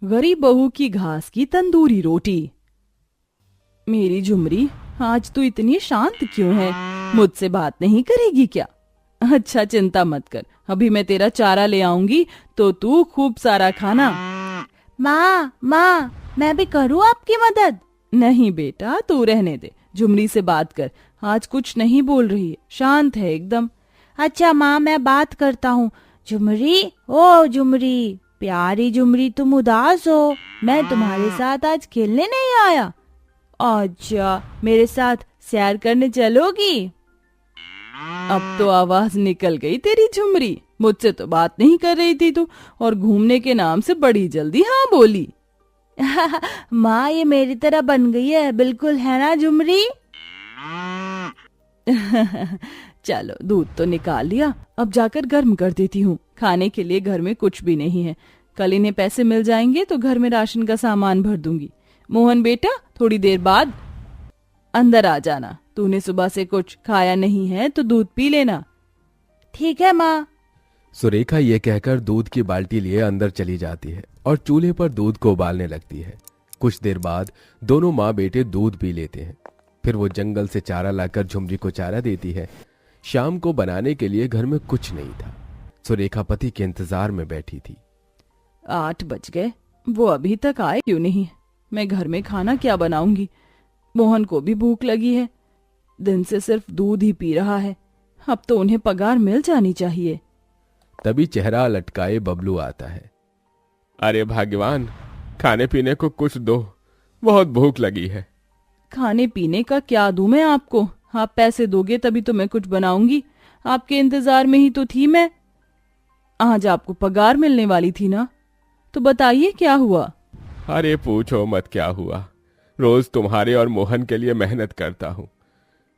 गरीब बहू की घास की तंदूरी रोटी। मेरी झुमरी, आज तू इतनी शांत क्यों है? मुझसे बात नहीं करेगी क्या? अच्छा चिंता मत कर, अभी मैं तेरा चारा ले आऊंगी तो तू खूब सारा खाना। माँ माँ, मैं भी करूँ आपकी मदद? नहीं बेटा, तू रहने दे, झुमरी से बात कर। आज कुछ नहीं बोल रही है, शांत है एकदम। अच्छा माँ, मैं बात करता हूँ। झुमरी, ओ झुमरी, प्यारी झुमरी, तुम उदास हो? मैं तुम्हारे साथ आज खेलने नहीं आया। अच्छा, मेरे साथ सैर करने चलोगी? अब तो आवाज निकल गई तेरी झुमरी। मुझसे तो बात नहीं कर रही थी तू, और घूमने के नाम से बड़ी जल्दी हाँ बोली। माँ, ये मेरी तरह बन गई है बिल्कुल, है ना झुमरी? चलो, दूध तो निकाल लिया, अब जाकर गर्म कर देती हूँ। खाने के लिए घर में कुछ भी नहीं है। कल इन्हें पैसे मिल जाएंगे तो घर में राशन का सामान भर दूंगी। मोहन बेटा, थोड़ी देर बाद अंदर आ जाना। तूने सुबह से कुछ खाया नहीं है तो दूध पी लेना। ठीक है माँ। सुरेखा ये कहकर दूध की बाल्टी लिए अंदर चली जाती है और चूल्हे पर दूध को उबालने लगती है। कुछ देर बाद दोनों माँ बेटे दूध पी लेते हैं। फिर वो जंगल से चारा लाकर झुमरी को चारा देती है। शाम को बनाने के लिए घर में कुछ नहीं था। सुरेखा पति के इंतजार में बैठी थी। 8 बज गए, वो अभी तक आए क्यों नहीं? मैं घर में खाना क्या बनाऊंगी? मोहन को भी भूख लगी है, दिन से सिर्फ दूध ही पी रहा है। अब तो उन्हें पगार मिल जानी चाहिए। तभी चेहरा लटकाए बबलू आता है। अरे भगवान, खाने पीने को कुछ दो, बहुत भूख लगी है। खाने पीने का क्या दूं मैं आपको? आप पैसे दोगे तभी तो मैं कुछ बनाऊंगी। आपके इंतजार में ही तो थी मैं। आज आपको पगार मिलने वाली थी ना, तो बताइए क्या हुआ? अरे पूछो मत क्या हुआ। रोज तुम्हारे और मोहन के लिए मेहनत करता हूँ।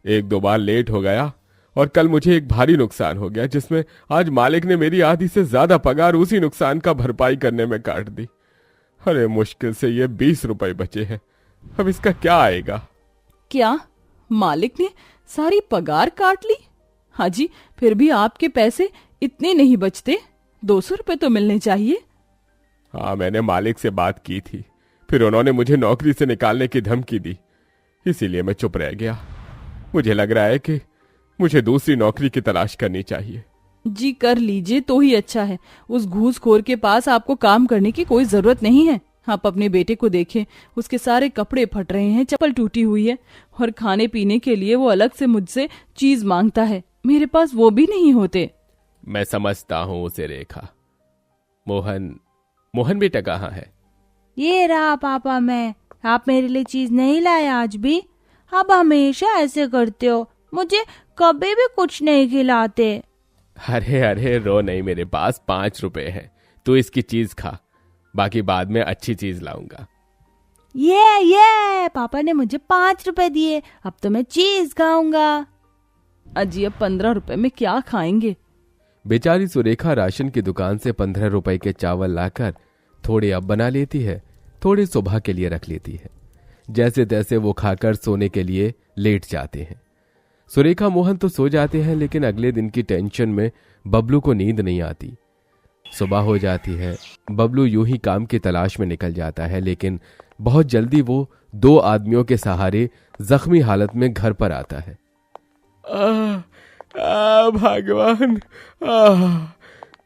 1-2 बार लेट हो गया और कल मुझे एक भारी नुकसान हो गया, जिसमें आज मालिक ने मेरी आधी से ज्यादा पगार उसी नुकसान का भरपाई करने में काट दी। अरे मुश्किल से ये 20 रुपए बचे हैं, अब इसका क्या आएगा? क्या मालिक ने सारी पगार काट ली? हाजी, फिर भी आपके पैसे इतने नहीं बचते। 200 रुपए तो मिलने चाहिए। हाँ, मैंने मालिक से बात की थी, फिर उन्होंने मुझे नौकरी से निकालने की धमकी दी, इसीलिए मैं चुप रह गया। मुझे लग रहा है कि मुझे दूसरी नौकरी की तलाश करनी चाहिए। जी कर लीजिए तो ही अच्छा है। उस घूसखोर के पास आपको काम करने की कोई जरूरत नहीं है। आप अपने बेटे को देखें, उसके सारे कपड़े फट रहे हैं, चप्पल टूटी हुई है, और खाने पीने के लिए वो अलग से मुझसे चीज मांगता है। मेरे पास वो भी नहीं होते। मैं समझता हूँ उसे रेखा। मोहन बेटा कहाँ है? ये रहा पापा। मैं, आप मेरे लिए चीज नहीं लाए आज भी? आप हमेशा ऐसे करते हो, मुझे कभी भी कुछ नहीं खिलाते। अरे रो नहीं, मेरे पास 5 रुपए हैं, तू इसकी चीज खा, बाकी बाद में अच्छी चीज लाऊंगा। ये पापा ने मुझे 5 रुपए दिए, अब तो मैं चीज खाऊंगा। अजी, अब 15 रुपए में क्या खाएंगे? बेचारी सुरेखा राशन की दुकान से 15 रुपए के चावल लाकर थोड़े अब बना लेती है, थोड़े सुबह के लिए रख लेती है। जैसे तैसे वो खाकर सोने के लिए लेट जाते हैं। सुरेखा मोहन तो सो जाते हैं, लेकिन अगले दिन की टेंशन में बबलू को नींद नहीं आती। सुबह हो जाती है। बबलू यूं ही काम की तलाश में निकल जाता है, लेकिन बहुत जल्दी वो 2 आदमियों के सहारे जख्मी हालत में घर पर आता है। भगवान,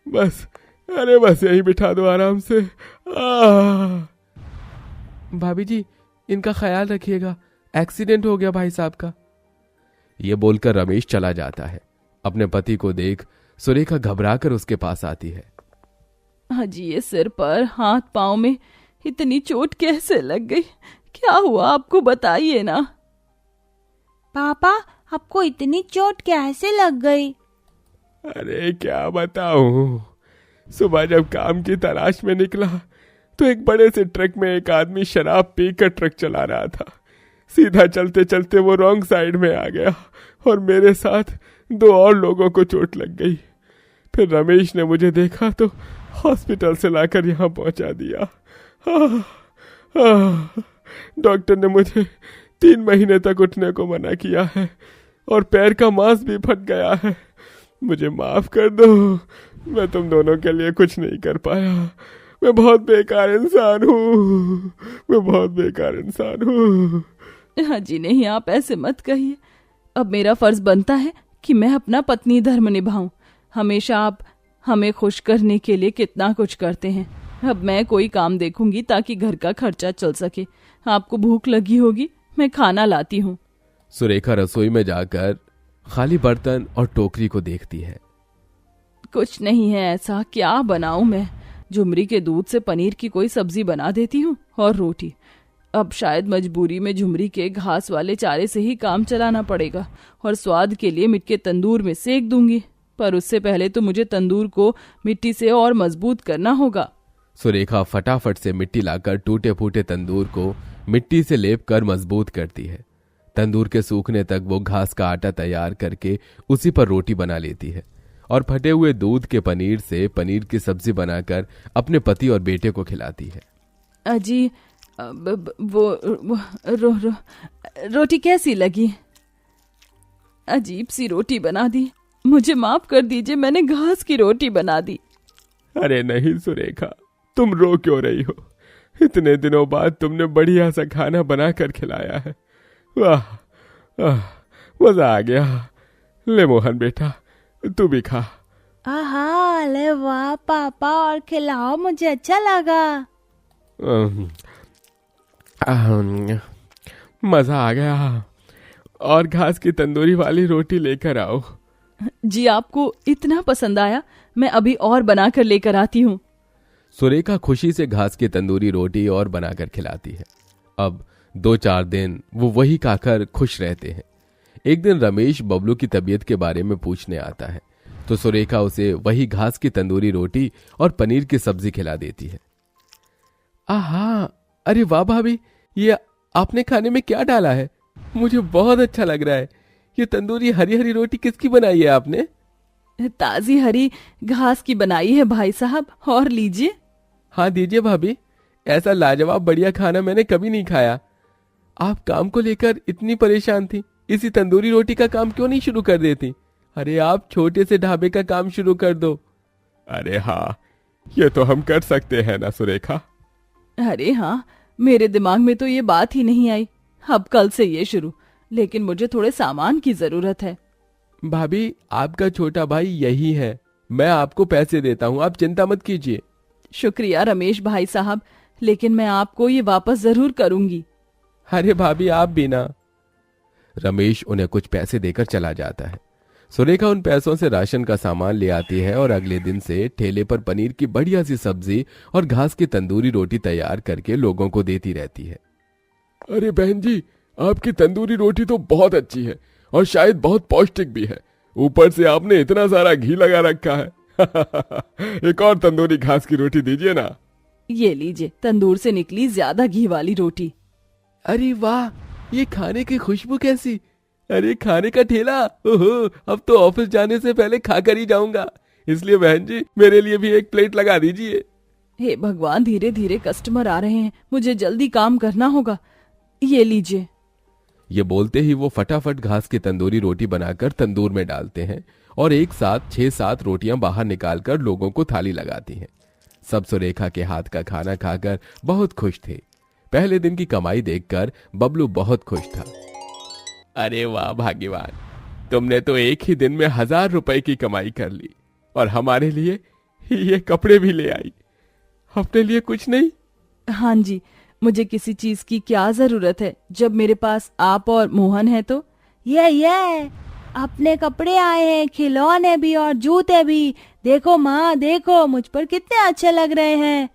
बस यही बिठा दो आराम से। भाभी जी, इनका ख्याल रखिएगा, एक्सीडेंट हो गया भाई साहब का। ये बोलकर रमेश चला जाता है। अपने पति को देख सुरेखा घबराकर उसके पास आती है। हाजी, ये सिर पर, हाथ पांव में इतनी चोट कैसे लग गई? क्या हुआ आपको, बताइए ना। पापा, आपको इतनी चोट कैसे लग गई? अरे क्या बताऊं, सुबह जब काम की तलाश में निकला तो एक बड़े से ट्रक में एक आदमी शराब पीकर ट्रक चला रहा था। सीधा चलते चलते वो रॉन्ग साइड में आ गया और मेरे साथ 2 और लोगों को चोट लग गई। फिर रमेश ने मुझे देखा तो हॉस्पिटल से लाकर यहाँ पहुंचा दिया। डॉक्टर ने मुझे 3 महीने तक उठने को मना किया है और पैर का मांस भी फट गया है। मुझे माफ कर दो, मैं तुम दोनों के लिए कुछ नहीं कर पाया। मैं बहुत बेकार इंसान हूँ, मैं बहुत बेकार इंसान हूँ। हाँ जी नहीं, आप ऐसे मत कहिए। अब मेरा फर्ज बनता है कि मैं अपना पत्नी धर्म निभाऊं। हमेशा आप हमें खुश करने के लिए कितना कुछ करते हैं। अब मैं कोई काम देखूंगी ताकि घर का खर्चा चल सके। आपको भूख लगी होगी, मैं खाना लाती हूँ। सुरेखा रसोई में जाकर खाली बर्तन और टोकरी को देखती है। कुछ नहीं है ऐसा, क्या बनाऊं मैं? झुमरी के दूध से पनीर की कोई सब्जी बना देती हूँ और रोटी। अब शायद मजबूरी में झुमरी के घास वाले चारे से ही काम चलाना पड़ेगा और स्वाद के लिए मिट्टी के तंदूर में सेक दूंगी। पर उससे पहले तो मुझे तंदूर को मिट्टी से और मजबूत करना होगा। सुरेखा फटाफट से मिट्टी लाकर टूटे फूटे तंदूर को मिट्टी से लेप कर मजबूत करती है। तंदूर के सूखने तक वो घास का आटा तैयार करके उसी पर रोटी बना लेती है और फटे हुए दूध के पनीर से पनीर की सब्जी बनाकर अपने पति और बेटे को खिलाती है। अजी रोटी कैसी लगी? अजीब सी रोटी बना दी, मुझे माफ कर दीजिए, मैंने घास की रोटी बना दी। अरे नहीं सुरेखा, तुम रो क्यों रही हो? इतने दिनों बाद तुमने बढ़िया सा खाना बनाकर खिलाया है। वाह, मजा आ गया। ले मोहन बेटा, तू भी खा। आहा, ले वाह पापा, और खिलाओ, मुझे अच्छा लगा। मजा आ गया। और घास की तंदूरी वाली रोटी लेकर आओ। जी आपको इतना पसंद आया, मैं अभी और बनाकर लेकर आती हूँ। सुरेखा खुशी से घास की तंदूरी रोटी और बनाकर खिलाती है। अब 2-4 दिन वो वही खाकर खुश रहते हैं। एक दिन रमेश बबलू की तबीयत के बारे में पूछने आता है तो सुरेखा उसे वही घास की तंदूरी रोटी और पनीर की सब्जी खिला देती है। आहा, अरे वाह भाभी, ये आपने खाने में क्या डाला है? मुझे बहुत अच्छा लग रहा है। ये तंदूरी हरी हरी रोटी किसकी बनाई है आपने? ताजी हरी घास की बनाई है भाई साहब, और लीजिए। हाँ दीजिए भाभी, ऐसा लाजवाब बढ़िया खाना मैंने कभी नहीं खाया। आप काम को लेकर इतनी परेशान थी, इसी तंदूरी रोटी का काम क्यों नहीं शुरू कर देती? अरे आप छोटे से ढाबे का काम शुरू कर दो। अरे हाँ, ये तो हम कर सकते हैं ना सुरेखा। अरे हाँ, मेरे दिमाग में तो ये बात ही नहीं आई। अब कल से ये शुरू, लेकिन मुझे थोड़े सामान की जरूरत है। भाभी, आपका छोटा भाई यही है, मैं आपको पैसे देता हूँ, आप चिंता मत कीजिए। शुक्रिया रमेश भाई साहब, लेकिन मैं आपको ये वापस जरूर करूंगी। अरे भाभी, आप भी ना। रमेश उन्हें कुछ पैसे देकर चला जाता है। सुरेखा उन पैसों से राशन का सामान ले आती है और अगले दिन से ठेले पर पनीर की बढ़िया सी सब्जी और घास की तंदूरी रोटी तैयार करके लोगों को देती रहती है। अरे बहन जी, आपकी तंदूरी रोटी तो बहुत अच्छी है और शायद बहुत पौष्टिक भी है। ऊपर से आपने इतना सारा घी लगा रखा है। एक और तंदूरी घास की रोटी दीजिए ना। ये लीजिए, तंदूर से निकली ज्यादा घी वाली रोटी। अरे वाह, ये खाने की खुशबू कैसी! अरे खाने का ठेला! ओहो, अब तो ऑफिस जाने से पहले खाकर ही जाऊंगा। इसलिए बहन जी, मेरे लिए भी एक प्लेट लगा दीजिए। हे भगवान, धीरे धीरे कस्टमर आ रहे हैं, मुझे जल्दी काम करना होगा। ये लीजिए। ये बोलते ही वो फटाफट घास की तंदूरी रोटी बनाकर तंदूर में डालते हैं और एक साथ 6-7 रोटियां बाहर निकालकर लोगों को थाली लगाती हैं। सब सुरेखा के हाथ का खाना खाकर बहुत खुश थे। पहले दिन की कमाई देखकर बबलू बहुत खुश था। अरे वाह भाग्यवान, तुमने तो एक ही दिन में 1000 रुपए की कमाई कर ली और हमारे लिए ये कपड़े भी ले आई। अपने लिए कुछ नहीं? हाँ जी, मुझे किसी चीज की क्या जरूरत है जब मेरे पास आप और मोहन है तो। ये अपने कपड़े आए हैं, खिलौने भी और जूते भी। देखो माँ, देखो मुझ पर कितने अच्छे लग रहे हैं।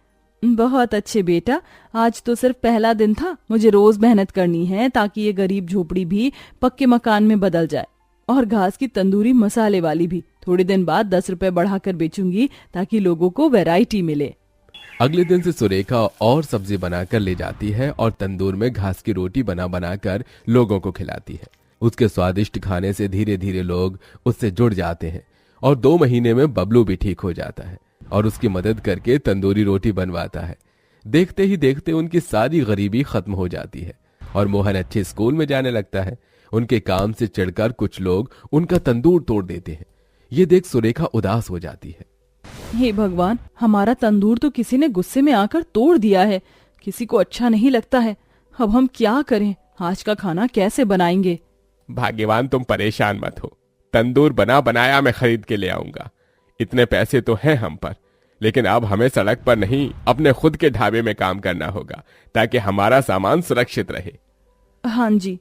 बहुत अच्छे बेटा, आज तो सिर्फ पहला दिन था। मुझे रोज मेहनत करनी है ताकि ये गरीब झोपड़ी भी पक्के मकान में बदल जाए। और घास की तंदूरी मसाले वाली भी थोड़े दिन बाद 10 रुपए बढ़ाकर बेचूंगी ताकि लोगों को वैरायटी मिले। अगले दिन से सुरेखा और सब्जी बनाकर ले जाती है और तंदूर में घास की रोटी बनाकर लोगों को खिलाती है। उसके स्वादिष्ट खाने से धीरे धीरे लोग उससे जुड़ जाते हैं और 2 महीने में बबलू भी ठीक हो जाता है और उसकी मदद करके तंदूरी रोटी बनवाता है। देखते ही देखते उनकी सारी गरीबी खत्म हो जाती है और मोहन अच्छे स्कूल में जाने लगता है। उनके काम से चिढ़कर कुछ लोग उनका तंदूर तोड़ देते हैं। ये देख सुरेखा उदास हो जाती है। हे भगवान, हमारा तंदूर तो किसी ने गुस्से में आकर तोड़ दिया है। किसी को अच्छा नहीं लगता है। अब हम क्या करें? आज का खाना कैसे बनाएंगे? भाग्यवान तुम परेशान मत हो, तंदूर बना बनाया मैं खरीद के ले आऊंगा। इतने पैसे तो हैं हम पर, लेकिन अब हमें सड़क पर नहीं अपने खुद के ढाबे में काम करना होगा ताकि हमारा सामान सुरक्षित रहे। हाँ जी।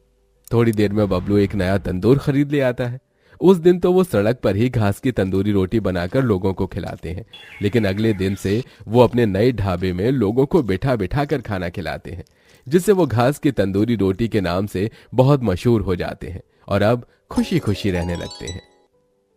थोड़ी देर में बबलू एक नया तंदूर खरीद ले आता है। उस दिन तो वो सड़क पर ही घास की तंदूरी रोटी बनाकर लोगों को खिलाते हैं, लेकिन अगले दिन से वो अपने नए ढाबे में लोगों को बिठा बिठा कर खाना खिलाते हैं, जिससे वो घास की तंदूरी रोटी के नाम से बहुत मशहूर हो जाते हैं और अब खुशी खुशी रहने लगते हैं।